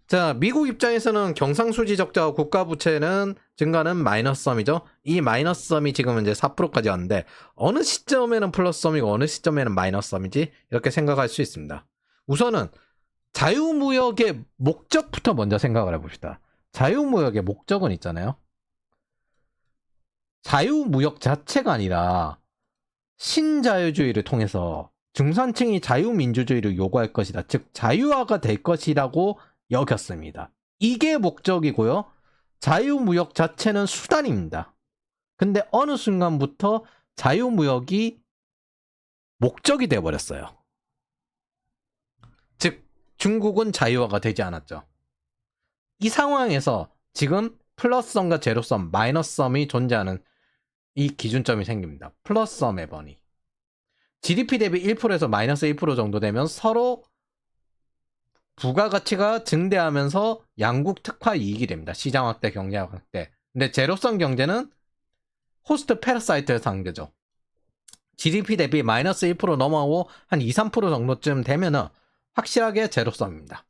자, 미국 입장에서는 경상수지 적자와 국가 부채는 증가는 마이너스 썸이죠. 이 마이너스 썸이 지금 이제 4%까지 왔는데 어느 시점에는 플러스 썸이고 어느 시점에는 마이너스 썸이지 이렇게 생각할 수 있습니다. 우선은 자유무역의 목적부터 먼저 생각을 해봅시다. 자유무역의 목적은 있잖아요. 자유무역 자체가 아니라 신자유주의를 통해서 중산층이 자유민주주의를 요구할 것이다. 즉 자유화가 될 것이라고 여겼습니다. 이게 목적이고요. 자유무역 자체는 수단입니다. 근데 어느 순간부터 자유무역이 목적이 돼버렸어요. 즉 중국은 자유화가 되지 않았죠. 이 상황에서 지금 플러스썸과 제로썸, 마이너스썸이 존재하는 이 기준점이 생깁니다. 플러스썸의 번이. GDP 대비 1%에서 마이너스 1% 정도 되면 서로 부가가치가 증대하면서 양국 특화 이익이 됩니다. 시장 확대, 경제 확대. 근데 제로성 경제는 호스트 패러사이트의 상대죠. GDP 대비 마이너스 1% 넘어가고 한 2, 3% 정도쯤 되면은 확실하게 제로성입니다.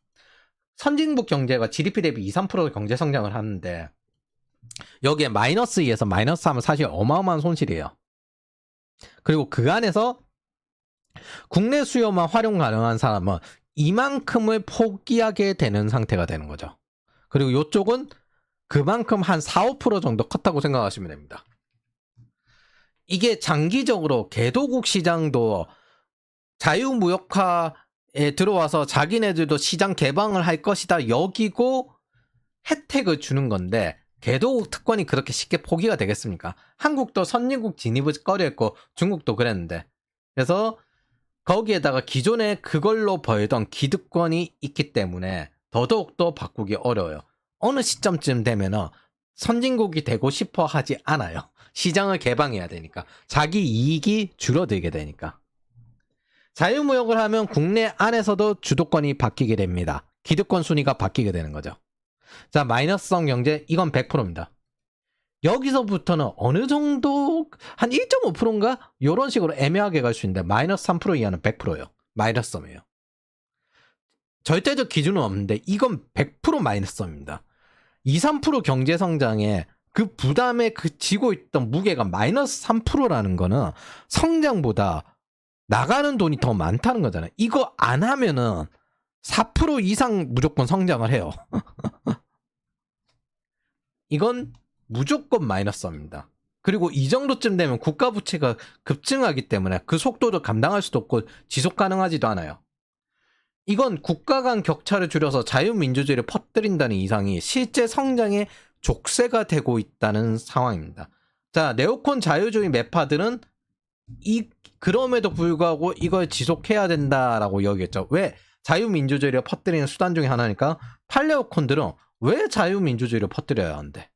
선진국 경제가 GDP 대비 2, 3% 경제 성장을 하는데 여기에 마이너스 2에서 마이너스 3은 사실 어마어마한 손실이에요. 그리고 그 안에서 국내 수요만 활용 가능한 사람은 이만큼을 포기하게 되는 상태가 되는 거죠. 그리고 이쪽은 그만큼 한 4, 5% 정도 컸다고 생각하시면 됩니다. 이게 장기적으로 개도국 시장도 자유무역화에 들어와서 자기네들도 시장 개방을 할 것이다 여기고 혜택을 주는 건데 개도국 특권이 그렇게 쉽게 포기가 되겠습니까? 한국도 선진국 진입을 꺼려했고 중국도 그랬는데 그래서 거기에다가 기존에 그걸로 벌던 기득권이 있기 때문에 더더욱더 바꾸기 어려워요. 어느 시점쯤 되면은 선진국이 되고 싶어 하지 않아요. 시장을 개방해야 되니까. 자기 이익이 줄어들게 되니까. 자유무역을 하면 국내 안에서도 주도권이 바뀌게 됩니다. 기득권 순위가 바뀌게 되는 거죠. 자, 마이너스성 경제 이건 100%입니다. 여기서부터는 어느 정도 한 1.5%인가? 이런 식으로 애매하게 갈 수 있는데 마이너스 3% 이하는 100%예요. 마이너스섬이에요. 절대적 기준은 없는데 이건 100% 마이너스섬입니다. 2, 3% 경제 성장에 그 부담에 지고 있던 무게가 마이너스 3%라는 거는 성장보다 나가는 돈이 더 많다는 거잖아요. 이거 안 하면은 4% 이상 무조건 성장을 해요. 이건 무조건 마이너스입니다. 그리고 이 정도쯤 되면 국가 부채가 급증하기 때문에 그 속도를 감당할 수도 없고 지속 가능하지도 않아요. 이건 국가 간 격차를 줄여서 자유민주주의를 퍼뜨린다는 이상이 실제 성장의 족쇄가 되고 있다는 상황입니다. 자, 네오콘 자유주의 매파들은 그럼에도 불구하고 이걸 지속해야 된다라고 여기겠죠. 왜? 자유민주주의를 퍼뜨리는 수단 중에 하나니까 팔레오콘들은 왜 자유민주주의를 퍼뜨려야 한대?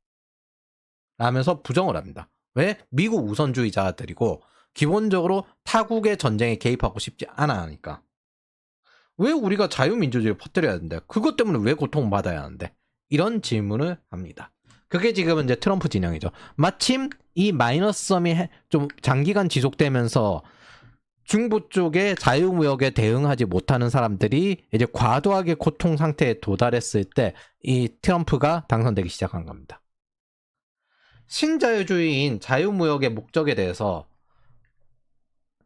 라면서 부정을 합니다. 왜? 미국 우선주의자들이고 기본적으로 타국의 전쟁에 개입하고 싶지 않아 하니까. 왜 우리가 자유민주주의를 퍼뜨려야 되는데 그것 때문에 왜 고통받아야 하는데? 이런 질문을 합니다. 그게 지금 이제 트럼프 진영이죠. 마침 이 마이너스섬이 좀 장기간 지속되면서 중부 쪽에 자유무역에 대응하지 못하는 사람들이 이제 과도하게 고통 상태에 도달했을 때 이 트럼프가 당선되기 시작한 겁니다. 신자유주의인 자유무역의 목적에 대해서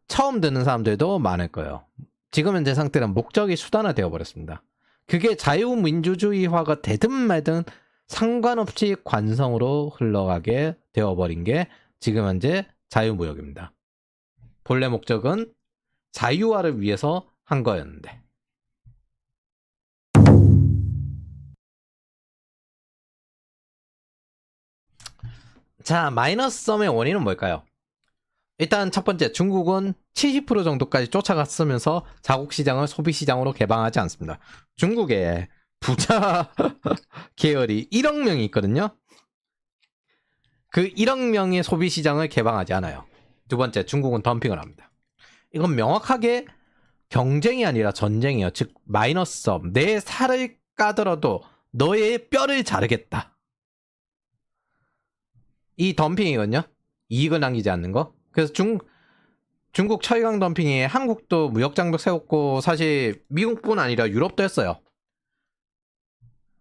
처음 듣는 사람들도 많을 거예요. 지금 현재 상태는 목적이 수단화 되어버렸습니다. 그게 자유민주주의화가 되든 말든 상관없이 관성으로 흘러가게 되어버린 게 지금 현재 자유무역입니다. 본래 목적은 자유화를 위해서 한 거였는데. 자, 마이너스섬의 원인은 뭘까요? 일단 첫 번째, 중국은 70% 정도까지 쫓아갔으면서 자국 시장을 소비 시장으로 개방하지 않습니다. 중국에 부자 계열이 1억 명이 있거든요. 그 1억 명의 소비 시장을 개방하지 않아요. 두 번째, 중국은 덤핑을 합니다. 이건 명확하게 경쟁이 아니라 전쟁이에요. 즉 마이너스섬. 내 살을 까더라도 너의 뼈를 자르겠다. 이 덤핑이거든요. 이익을 남기지 않는 거. 그래서 중국 철강 덤핑이 한국도 무역 장벽 세웠고 사실 미국뿐 아니라 유럽도 했어요.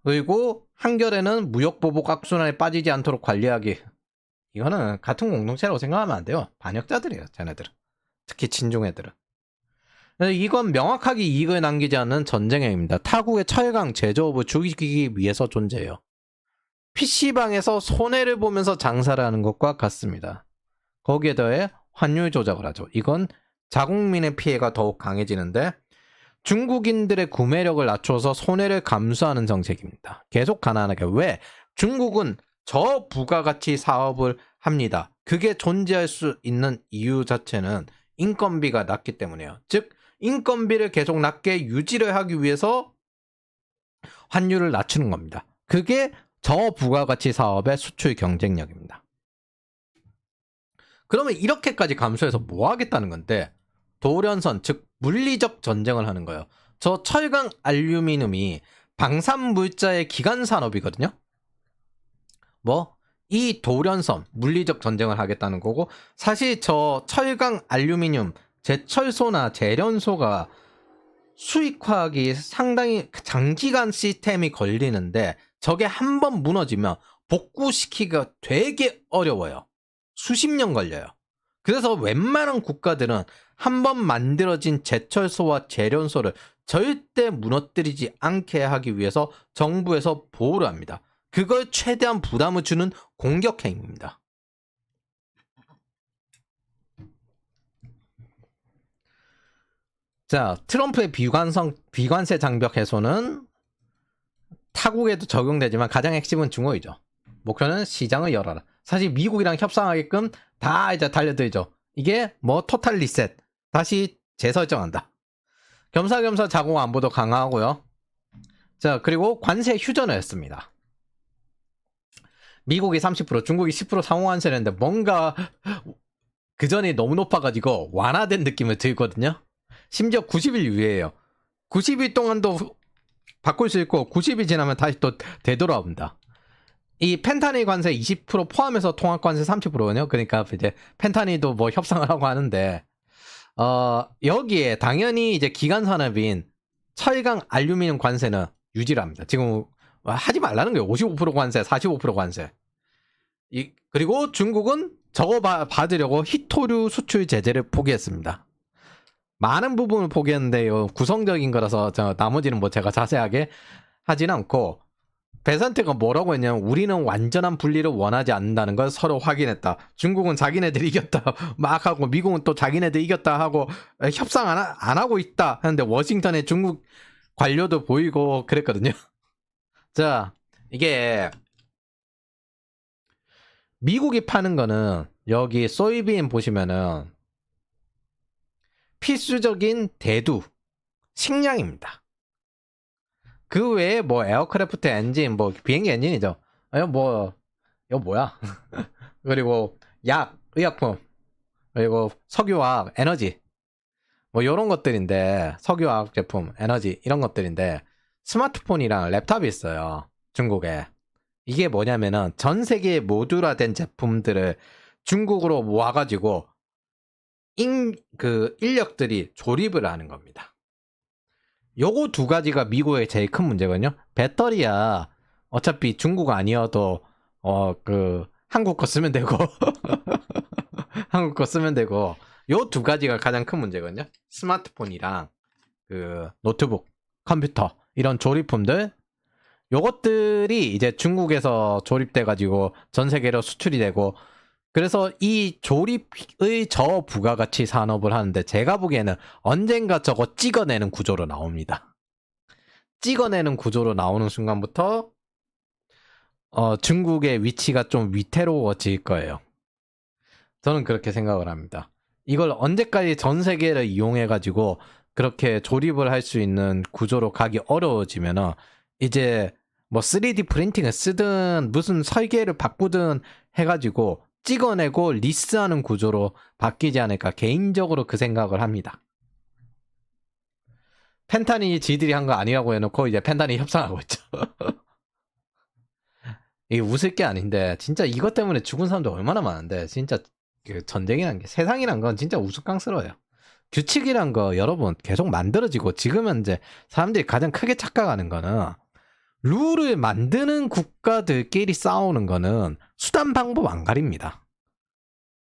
그리고 한겨레는 무역보복 악순환에 빠지지 않도록 관리하기. 이거는 같은 공동체라고 생각하면 안 돼요. 반역자들이에요, 쟤네들은. 특히 친중애들은. 이건 명확하게 이익을 남기지 않는 전쟁행위입니다. 타국의 철강 제조업을 죽이기 위해서 존재해요. PC방에서 손해를 보면서 장사를 하는 것과 같습니다. 거기에 더해 환율 조작을 하죠. 이건 자국민의 피해가 더욱 강해지는데 중국인들의 구매력을 낮춰서 손해를 감수하는 정책입니다. 계속 가난하게. 왜? 중국은 저부가가치 사업을 합니다. 그게 존재할 수 있는 이유 자체는 인건비가 낮기 때문이에요. 즉 인건비를 계속 낮게 유지를 하기 위해서 환율을 낮추는 겁니다. 그게 저부가가치 사업의 수출 경쟁력입니다. 그러면 이렇게까지 감소해서 뭐 하겠다는 건데 도련선, 즉 물리적 전쟁을 하는 거예요. 저 철강 알루미늄이 방산물자의 기간 산업이거든요. 이 도련선, 물리적 전쟁을 하겠다는 거고, 사실 저 철강 알루미늄 제철소나 재련소가 수익화하기 상당히 장기간 시스템이 걸리는데 저게 한번 무너지면 복구시키기가 되게 어려워요. 수십 년 걸려요. 그래서 웬만한 국가들은 한번 만들어진 제철소와 재련소를 절대 무너뜨리지 않게 하기 위해서 정부에서 보호를 합니다. 그걸 최대한 부담을 주는 공격행위입니다. 자, 트럼프의 비관세 장벽 해소는 타국에도 적용되지만 가장 핵심은 중국이죠. 목표는 시장을 열어라. 사실 미국이랑 협상하게끔 다 이제 달려들죠. 이게 토탈 리셋. 다시 재설정한다. 겸사겸사 자국 안보도 강화하고요. 자, 그리고 관세 휴전을 했습니다. 미국이 30%, 중국이 10% 상호관세를 했는데 뭔가 그 전이 너무 높아가지고 완화된 느낌을 들거든요. 심지어 90일 유예예요. 90일 동안도 바꿀 수 있고 90일 지나면 다시 또 되돌아옵니다. 이 펜타닐 관세 20% 포함해서 통합 관세 30%거든요. 그러니까 이제 펜타닐도 협상을 하고 하는데 여기에 당연히 이제 기간 산업인 철강 알루미늄 관세는 유지를 합니다. 지금 하지 말라는 거예요. 55% 관세, 45% 관세. 그리고 중국은 저거 받으려고 히토류 수출 제재를 포기했습니다. 많은 부분을 포기했는데요. 구성적인 거라서 나머지는 제가 자세하게 하진 않고 베산트가 뭐라고 했냐면 우리는 완전한 분리를 원하지 않는다는 걸 서로 확인했다. 중국은 자기네들이 이겼다 막 하고 미국은 또 자기네들 이겼다 하고 협상 안 하고 있다 하는데 워싱턴에 중국 관료도 보이고 그랬거든요. 자, 이게 미국이 파는 거는 여기 소이빈 보시면은 필수적인 대두, 식량입니다. 그 외에 에어크래프트 엔진, 비행기 엔진이죠. 이거 뭐야? 그리고 약, 의약품, 그리고 석유화학, 에너지. 요런 것들인데, 석유화학 제품, 에너지, 이런 것들인데, 스마트폰이랑 랩탑이 있어요. 중국에. 이게 뭐냐면은 전 세계에 모듈화된 제품들을 중국으로 모아가지고 인력들이 조립을 하는 겁니다. 요거 두 가지가 미국의 제일 큰 문제거든요. 배터리야 어차피 중국 아니어도 한국 거 쓰면 되고 한국 거 쓰면 되고 요 두 가지가 가장 큰 문제거든요. 스마트폰이랑 노트북, 컴퓨터 이런 조립품들 요것들이 이제 중국에서 조립돼가지고 전 세계로 수출이 되고 그래서 이 조립의 저부가가치 산업을 하는데 제가 보기에는 언젠가 저거 찍어내는 구조로 나옵니다. 찍어내는 구조로 나오는 순간부터 중국의 위치가 좀 위태로워질 거예요. 저는 그렇게 생각을 합니다. 이걸 언제까지 전 세계를 이용해가지고 그렇게 조립을 할 수 있는 구조로 가기 어려워지면은 이제 3D 프린팅을 쓰든 무슨 설계를 바꾸든 해가지고 찍어내고 리스하는 구조로 바뀌지 않을까 개인적으로 그 생각을 합니다. 펜타닐이 지들이 한 거 아니라고 해놓고 이제 펜타닐 협상하고 있죠. 이게 웃을 게 아닌데 진짜 이것 때문에 죽은 사람도 얼마나 많은데 진짜 전쟁이란 게 세상이란 건 진짜 우스꽝스러워요. 규칙이란 거 여러분 계속 만들어지고 지금 현재 사람들이 가장 크게 착각하는 거는 룰을 만드는 국가들끼리 싸우는 거는 수단 방법 안 가립니다.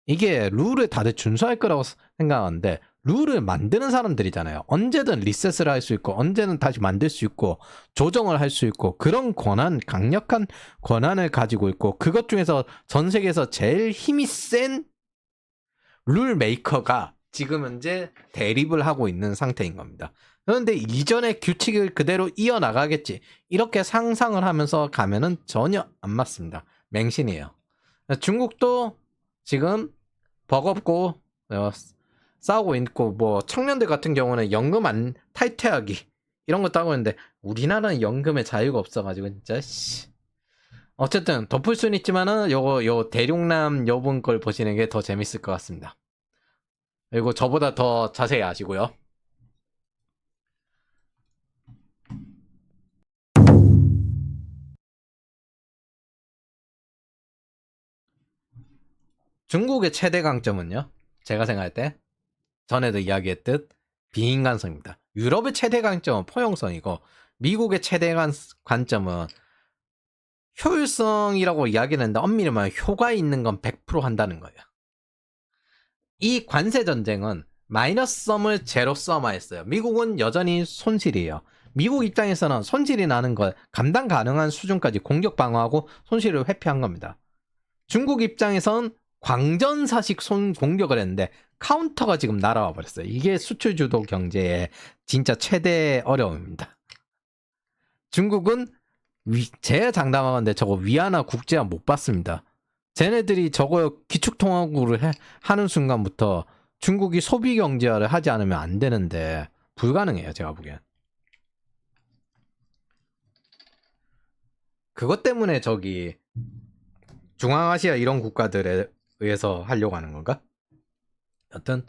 이게 룰을 다들 준수할 거라고 생각하는데 룰을 만드는 사람들이잖아요. 언제든 리셋을 할 수 있고 언제든 다시 만들 수 있고 조정을 할 수 있고 그런 권한, 강력한 권한을 가지고 있고 그것 중에서 전 세계에서 제일 힘이 센 룰 메이커가 지금 현재 대립을 하고 있는 상태인 겁니다. 그런데 이전의 규칙을 그대로 이어나가겠지 이렇게 상상을 하면서 가면은 전혀 안 맞습니다. 맹신이에요. 중국도 지금 버겁고 싸우고 있고 뭐 청년들 같은 경우는 연금 안 탈퇴하기 이런 거 따고 있는데 우리나라는 연금에 자유가 없어가지고 진짜 씨. 어쨌든 덮을 수는 있지만은 요 대륙남 여분 걸 보시는 게 더 재밌을 것 같습니다. 그리고 저보다 더 자세히 아시고요. 중국의 최대 강점은요. 제가 생각할 때 전에도 이야기했듯 비인간성입니다. 유럽의 최대 강점은 포용성이고 미국의 최대 관점은 효율성이라고 이야기를 했는데 엄밀히 말하면 효과 있는 건 100% 한다는 거예요. 이 관세 전쟁은 마이너스 썸을 제로 썸화했어요. 미국은 여전히 손실이에요. 미국 입장에서는 손실이 나는 걸 감당 가능한 수준까지 공격 방어하고 손실을 회피한 겁니다. 중국 입장에선 광전사식 공격을 했는데 카운터가 지금 날아와 버렸어요. 이게 수출 주도 경제의 진짜 최대 어려움입니다. 중국은 제가 장담하건데 저거 위안화 국제화 못 받습니다. 쟤네들이 저거 기축통화국을 하는 순간부터 중국이 소비 경제화를 하지 않으면 안 되는데 불가능해요. 제가 보기엔. 그것 때문에 저기 중앙아시아 이런 국가들에 의해서 하려고 하는 건가? 여튼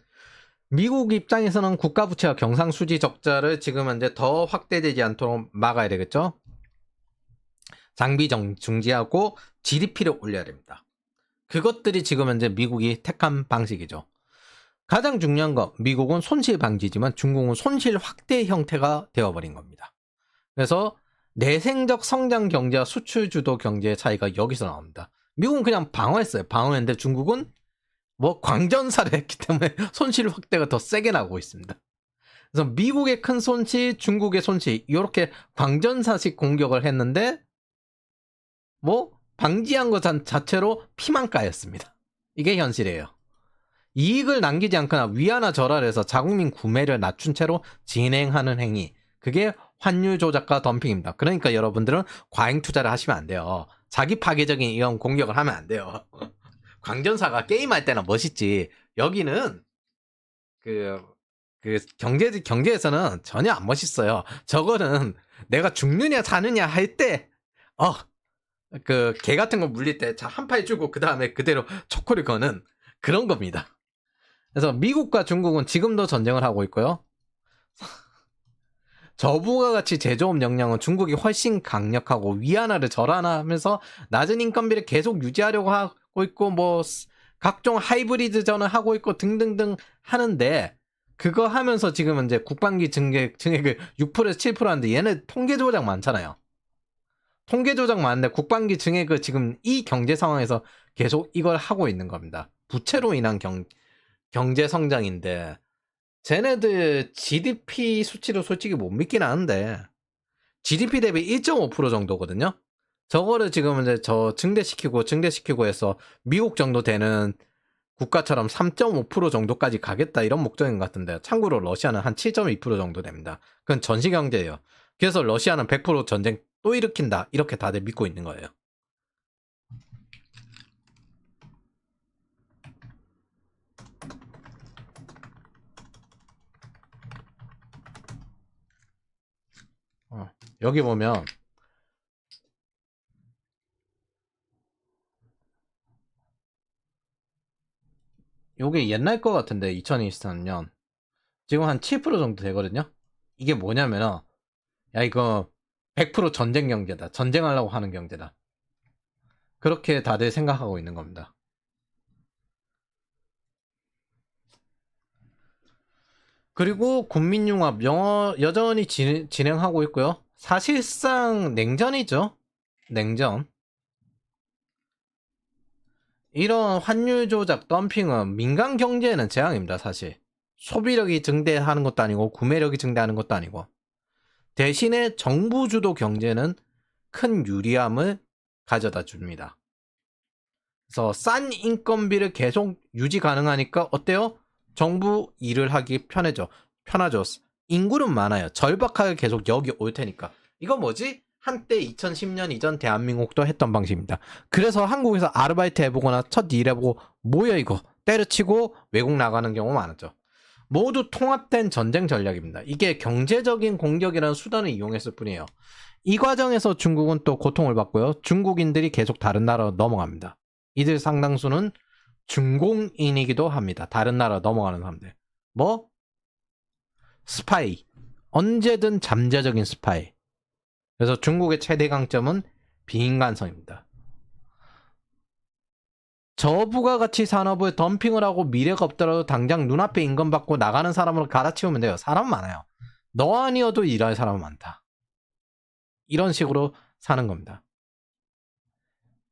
미국 입장에서는 국가 부채와 경상수지 적자를 지금 현재 더 확대되지 않도록 막아야 되겠죠? 장비 중지하고 GDP를 올려야 됩니다. 그것들이 지금 현재 미국이 택한 방식이죠. 가장 중요한 거 미국은 손실 방지지만 중국은 손실 확대 형태가 되어버린 겁니다. 그래서 내생적 성장 경제와 수출 주도 경제의 차이가 여기서 나옵니다. 미국은 그냥 방어했어요. 방어했는데 중국은 뭐 광전사를 했기 때문에 손실 확대가 더 세게 나고 있습니다. 그래서 미국의 큰 손실, 중국의 손실 이렇게 광전사식 공격을 했는데 뭐 방지한 것 자체로 피만 까였습니다. 이게 현실이에요. 이익을 남기지 않거나 위안화 절하를 해서 자국민 구매를 낮춘 채로 진행하는 행위. 그게 환율 조작과 덤핑입니다. 그러니까 여러분들은 과잉 투자를 하시면 안 돼요. 자기 파괴적인 이런 공격을 하면 안 돼요. 광전사가 게임할 때는 멋있지. 여기는 그 경제에서는 전혀 안 멋있어요. 저거는 내가 죽느냐 사느냐 할 때, 개 같은 거 물릴 때 한 팔 주고 그 다음에 그대로 초코를 거는 그런 겁니다. 그래서 미국과 중국은 지금도 전쟁을 하고 있고요. 저부가 가치 제조업 역량은 중국이 훨씬 강력하고 위안화를 절하하면서 낮은 인건비를 계속 유지하려고 하고 있고 뭐 각종 하이브리드 전을 하고 있고 등등등 하는데 그거 하면서 지금 이제 국방비 증액을 6%에서 7% 하는데 얘네 통계 조작 많잖아요. 통계 조작 많은데 국방비 증액을 지금 이 경제 상황에서 계속 이걸 하고 있는 겁니다. 부채로 인한 경제 성장인데 쟤네들 GDP 수치도 솔직히 못 믿긴 하는데 GDP 대비 1.5% 정도거든요. 저거를 지금 이제 증대시키고 해서 미국 정도 되는 국가처럼 3.5% 정도까지 가겠다 이런 목적인 것 같은데 참고로 러시아는 한 7.2% 정도 됩니다. 그건 전시 경제예요. 그래서 러시아는 100% 전쟁 또 일으킨다 이렇게 다들 믿고 있는 거예요. 여기 보면 요게 옛날 거 같은데 2023년 지금 한 7% 정도 되거든요. 이게 뭐냐면은 야 이거 100% 전쟁 경제다. 전쟁하려고 하는 경제다. 그렇게 다들 생각하고 있는 겁니다. 그리고 국민융합 여전히 진행하고 있고요. 사실상 냉전이죠. 냉전. 이런 환율 조작, 덤핑은 민간 경제에는 재앙입니다, 사실. 소비력이 증대하는 것도 아니고 구매력이 증대하는 것도 아니고. 대신에 정부 주도 경제는 큰 유리함을 가져다 줍니다. 그래서 싼 인건비를 계속 유지 가능하니까 어때요? 정부 일을 하기 편하죠. 인구는 많아요. 절박하게 계속 여기 올 테니까. 이거 뭐지? 한때 2010년 이전 대한민국도 했던 방식입니다. 그래서 한국에서 아르바이트 해보거나 첫 일 해보고 뭐야 이거 때려치고 외국 나가는 경우 많았죠. 모두 통합된 전쟁 전략입니다. 이게 경제적인 공격이라는 수단을 이용했을 뿐이에요. 이 과정에서 중국은 또 고통을 받고요. 중국인들이 계속 다른 나라로 넘어갑니다. 이들 상당수는 중공인이기도 합니다. 다른 나라 넘어가는 사람들. 뭐? 스파이. 언제든 잠재적인 스파이. 그래서 중국의 최대 강점은 비인간성입니다. 저부가가치 산업을 덤핑을 하고 미래가 없더라도 당장 눈앞에 임금 받고 나가는 사람으로 갈아치우면 돼요. 사람 많아요. 너 아니어도 일할 사람은 많다. 이런 식으로 사는 겁니다.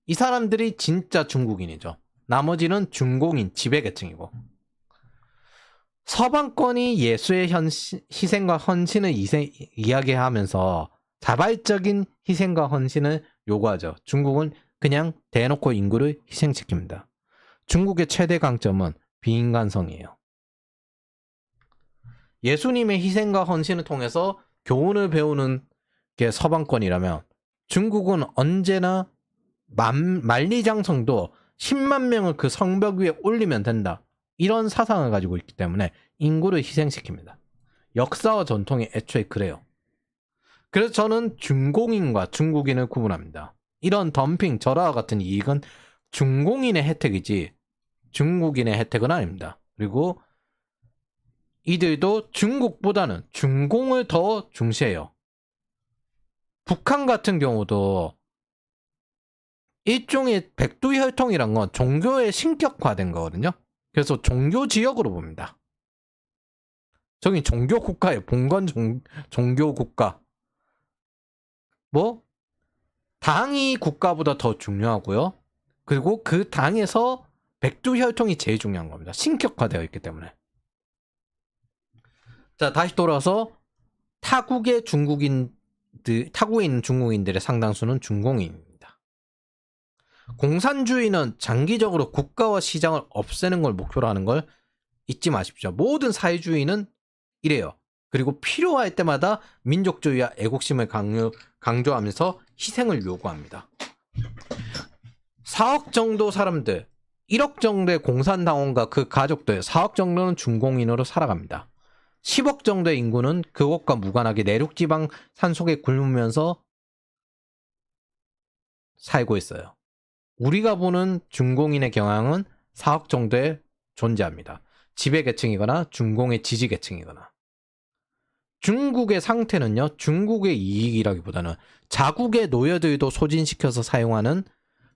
이 사람들이 진짜 중국인이죠. 나머지는 중공인, 지배계층이고. 서방권이 예수의 희생과 헌신을 이야기하면서 자발적인 희생과 헌신을 요구하죠. 중국은 그냥 대놓고 인구를 희생시킵니다. 중국의 최대 강점은 비인간성이에요. 예수님의 희생과 헌신을 통해서 교훈을 배우는 게 서방권이라면 중국은 언제나 만리장성도 10만 명을 그 성벽 위에 올리면 된다. 이런 사상을 가지고 있기 때문에 인구를 희생시킵니다. 역사와 전통이 애초에 그래요. 그래서 저는 중공인과 중국인을 구분합니다. 이런 덤핑, 절하와 같은 이익은 중공인의 혜택이지 중국인의 혜택은 아닙니다. 그리고 이들도 중국보다는 중공을 더 중시해요. 북한 같은 경우도 일종의 백두혈통이란 건 종교에 신격화된 거거든요. 그래서 종교 지역으로 봅니다. 저기 종교 국가예요. 봉건 종교 국가. 뭐 당이 국가보다 더 중요하고요. 그리고 그 당에서 백두혈통이 제일 중요한 겁니다. 신격화되어 있기 때문에. 자, 다시 돌아와서 타국에 있는 중국인들의 상당수는 중공인입니다. 공산주의는 장기적으로 국가와 시장을 없애는 걸 목표로 하는 걸 잊지 마십시오. 모든 사회주의는 이래요. 그리고 필요할 때마다 민족주의와 애국심을 강조하면서 희생을 요구합니다. 4억 정도 사람들, 1억 정도의 공산당원과 그 가족들, 4억 정도는 중공인으로 살아갑니다. 10억 정도의 인구는 그것과 무관하게 내륙지방 산속에 굶으면서 살고 있어요. 우리가 보는 중공인의 경향은 4억 정도에 존재합니다. 지배계층이거나 중공의 지지계층이거나. 중국의 상태는요, 중국의 이익이라기보다는 자국의 노예들도 소진시켜서 사용하는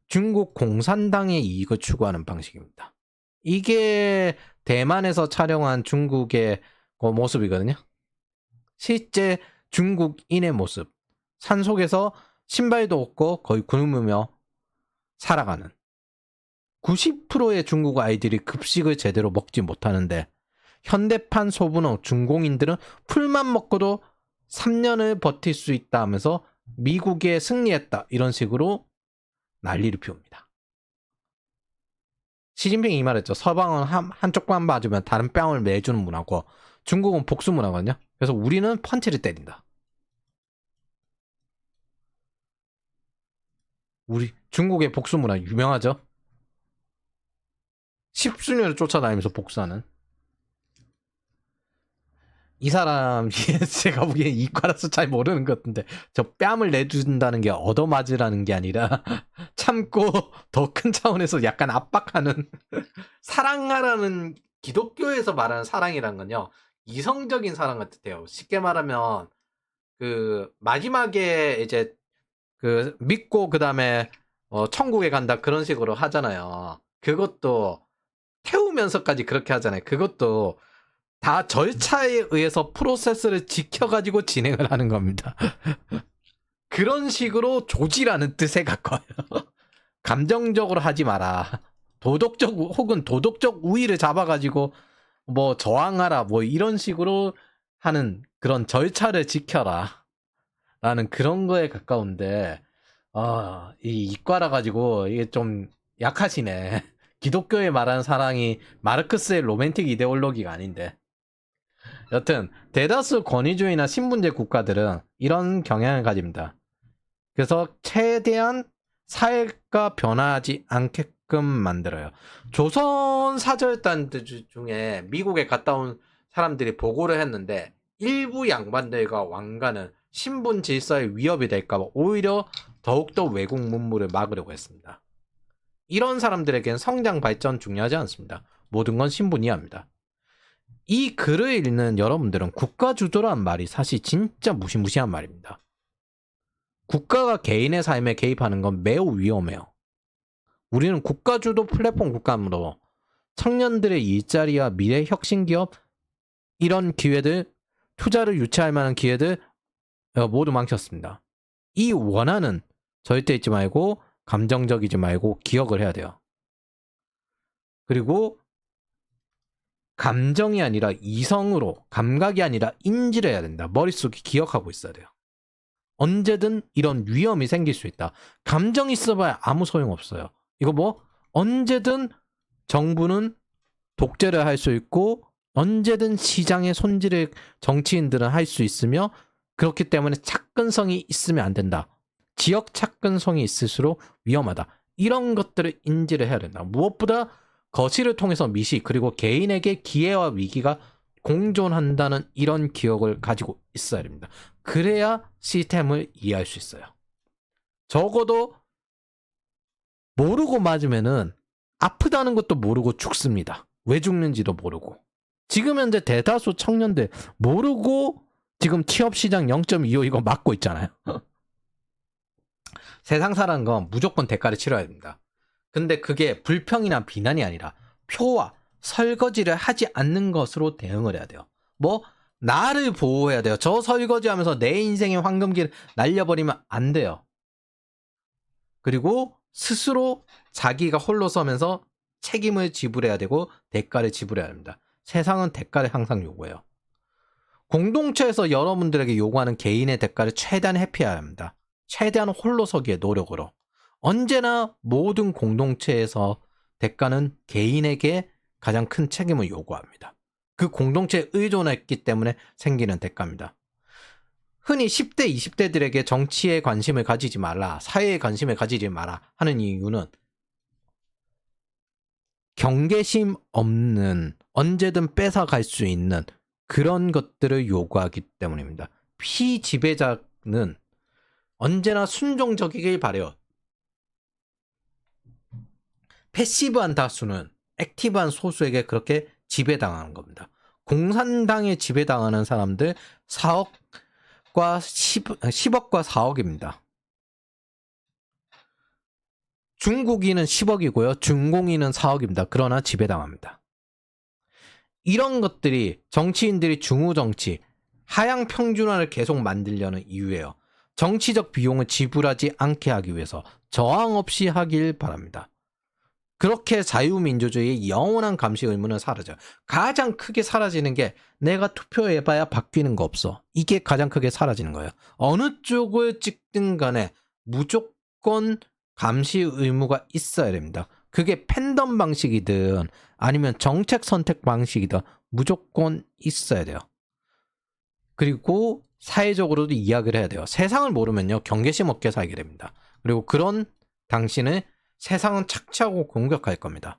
중국 공산당의 이익을 추구하는 방식입니다. 이게 대만에서 촬영한 중국의 모습이거든요. 실제 중국인의 모습. 산속에서 신발도 없고 거의 굶으며 살아가는 90%의 중국 아이들이 급식을 제대로 먹지 못하는데 현대판 소분업 중공인들은 풀만 먹고도 3년을 버틸 수 있다 하면서 미국에 승리했다 이런 식으로 난리를 피웁니다. 시진핑이 이 말했죠. 서방은 한쪽 뺨 맞으면 다른 뺨을 내주는 문화고 중국은 복수 문화거든요. 그래서 우리는 펀치를 때린다. 우리 중국의 복수 문화 유명하죠. 10수년을 쫓아다니면서 복수하는 이 사람 제가 보기엔 이과라서 잘 모르는 것 같은데 저 뺨을 내준다는 게 얻어맞으라는 게 아니라 참고 더 큰 차원에서 약간 압박하는 사랑하라는 기독교에서 말하는 사랑이란 건요 이성적인 사랑 같아요. 쉽게 말하면 그 마지막에 이제 그 믿고 그 다음에 천국에 간다 그런 식으로 하잖아요. 그것도 태우면서까지 그렇게 하잖아요. 그것도 다 절차에 의해서 프로세스를 지켜가지고 진행을 하는 겁니다. 그런 식으로 조지라는 뜻에 가까워요. 감정적으로 하지 마라. 도덕적 혹은 도덕적 우위를 잡아가지고 뭐 저항하라 뭐 이런 식으로 하는 그런 절차를 지켜라 라는 그런 거에 가까운데 이 이과라 가지고 이게 좀 약하시네. 기독교에 말하는 사랑이 마르크스의 로맨틱 이데올로기가 아닌데. 여튼 대다수 권위주의나 신분제 국가들은 이런 경향을 가집니다. 그래서 최대한 사회가 변화하지 않게끔 만들어요. 조선 사절단들 중에 미국에 갔다 온 사람들이 보고를 했는데 일부 양반들과 왕가는 신분 질서에 위협이 될까 봐 오히려 더욱더 외국 문물을 막으려고 했습니다. 이런 사람들에겐 성장 발전 중요하지 않습니다. 모든 건 신분 이하입니다. 이 글을 읽는 여러분들은 국가주도라는 말이 사실 진짜 무시무시한 말입니다. 국가가 개인의 삶에 개입하는 건 매우 위험해요. 우리는 국가주도 플랫폼 국가므로 청년들의 일자리와 미래 혁신 기업 이런 기회들, 투자를 유치할 만한 기회들 모두 망쳤습니다. 이 원한은 절대 잊지 말고 감정적이지 말고 기억을 해야 돼요. 그리고 감정이 아니라 이성으로, 감각이 아니라 인지를 해야 된다. 머릿속에 기억하고 있어야 돼요. 언제든 이런 위험이 생길 수 있다. 감정이 있어봐야 아무 소용없어요. 이거 뭐 언제든 정부는 독재를 할 수 있고 언제든 시장의 손질을 정치인들은 할 수 있으며 그렇기 때문에 착근성이 있으면 안 된다. 지역 착근성이 있을수록 위험하다. 이런 것들을 인지를 해야 된다. 무엇보다 거시를 통해서 미시 그리고 개인에게 기회와 위기가 공존한다는 이런 기억을 가지고 있어야 됩니다. 그래야 시스템을 이해할 수 있어요. 적어도 모르고 맞으면은 아프다는 것도 모르고 죽습니다. 왜 죽는지도 모르고. 지금 현재 대다수 청년들 모르고 지금 취업시장 0.25 이거 맞고 있잖아요. 세상 사는 건 무조건 대가를 치러야 됩니다. 근데 그게 불평이나 비난이 아니라 표와 설거지를 하지 않는 것으로 대응을 해야 돼요. 뭐 나를 보호해야 돼요. 저 설거지하면서 내 인생의 황금기를 날려버리면 안 돼요. 그리고 스스로 자기가 홀로 서면서 책임을 지불해야 되고 대가를 지불해야 합니다. 세상은 대가를 항상 요구해요. 공동체에서 여러분들에게 요구하는 개인의 대가를 최대한 회피해야 합니다. 최대한 홀로 서기의 노력으로. 언제나 모든 공동체에서 대가는 개인에게 가장 큰 책임을 요구합니다. 그 공동체에 의존했기 때문에 생기는 대가입니다. 흔히 10대, 20대들에게 정치에 관심을 가지지 말라, 사회에 관심을 가지지 마라 하는 이유는 경계심 없는, 언제든 뺏어갈 수 있는 그런 것들을 요구하기 때문입니다. 피지배자는 언제나 순종적이길 바래요. 패시브한 다수는 액티브한 소수에게 그렇게 지배당하는 겁니다. 공산당에 지배당하는 사람들 10억과 4억입니다. 중국인은 10억이고요. 중공인은 4억입니다. 그러나 지배당합니다. 이런 것들이 정치인들이 중후정치, 하향 평준화를 계속 만들려는 이유예요. 정치적 비용을 지불하지 않게 하기 위해서 저항 없이 하길 바랍니다. 그렇게 자유민주주의의 영원한 감시 의무는 사라져요. 가장 크게 사라지는 게 내가 투표해봐야 바뀌는 거 없어. 이게 가장 크게 사라지는 거예요. 어느 쪽을 찍든 간에 무조건 감시 의무가 있어야 됩니다. 그게 팬덤 방식이든 아니면 정책 선택 방식이든 무조건 있어야 돼요. 그리고 사회적으로도 이야기를 해야 돼요. 세상을 모르면요 경계심 없게 살게 됩니다. 그리고 그런 당신을 세상은 착취하고 공격할 겁니다.